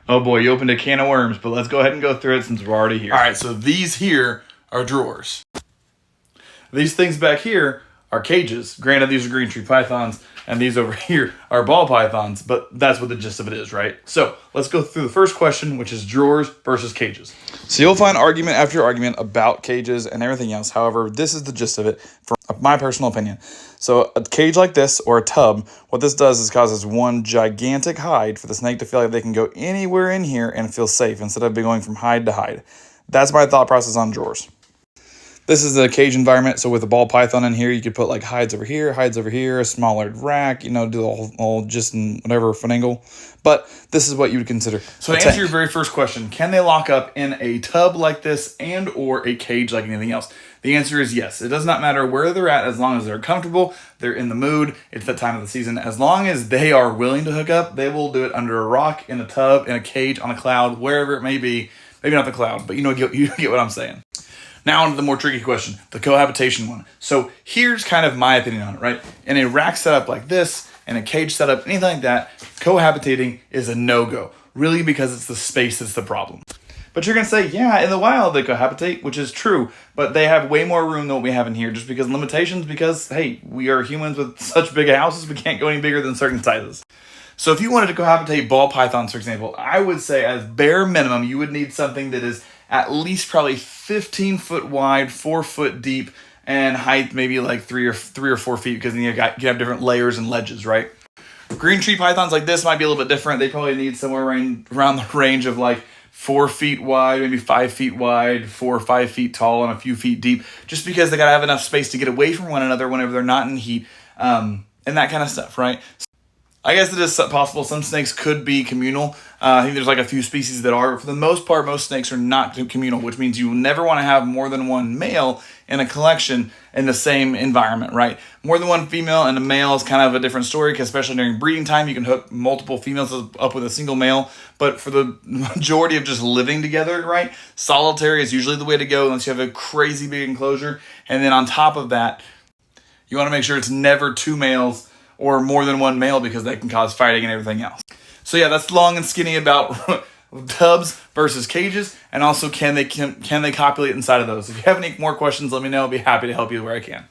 Oh boy, you opened a can of worms, but let's go ahead and go through it since we're already here. All right, so these here are drawers. These things back here are cages. Granted, these are green tree pythons, and these over here are ball pythons, but that's what the gist of it is, right? So let's go through the first question, which is drawers versus cages. So you'll find argument after argument about cages and everything else. However, this is the gist of it, from my personal opinion. So a cage like this, or a tub, what this does is causes one gigantic hide for the snake to feel like they can go anywhere in here and feel safe instead of going from hide to hide. That's my thought process on drawers. This is a cage environment, so with a ball python in here, you could put like hides over here, a smaller rack, do the whole just in whatever finagle. But this is what you would consider. So to answer your very first question, can they lock up in a tub like this and or a cage like anything else? The answer is yes. It does not matter where they're at as long as they're comfortable, they're in the mood, it's that time of the season. As long as they are willing to hook up, they will do it under a rock, in a tub, in a cage, on a cloud, wherever it may be. Maybe not the cloud, but you get what I'm saying. Now on to the more tricky question, the cohabitation one. So here's kind of my opinion on it, right? In a rack setup like this, in a cage setup, anything like that, cohabitating is a no-go, really, because it's the space that's the problem. But you're going to say, yeah, in the wild they cohabitate, which is true, but they have way more room than what we have in here just because limitations, because, hey, we are humans with such big houses, we can't go any bigger than certain sizes. So if you wanted to cohabitate ball pythons, for example, I would say as bare minimum, you would need something that is at least probably 15 foot wide, 4 foot deep, and height maybe like 3 or 4 feet, because then you have different layers and ledges, right? Green tree pythons like this might be a little bit different. They probably need somewhere around the range of like 4 feet wide, maybe 5 feet wide, 4 or 5 feet tall, and a few feet deep, just because they gotta have enough space to get away from one another whenever they're not in heat, and that kind of stuff, right? I guess it is possible some snakes could be communal. I think there's like a few species that are. For the most part, most snakes are not communal, which means you never want to have more than one male in a collection in the same environment, right? More than one female and a male is kind of a different story, because especially during breeding time, you can hook multiple females up with a single male. But for the majority of just living together, right, solitary is usually the way to go unless you have a crazy big enclosure. And then on top of that, you want to make sure it's never two males or more than one male, because that can cause fighting and everything else. So yeah, that's long and skinny about tubs versus cages, and also can they copulate inside of those. If you have any more questions, let me know. I'll be happy to help you where I can.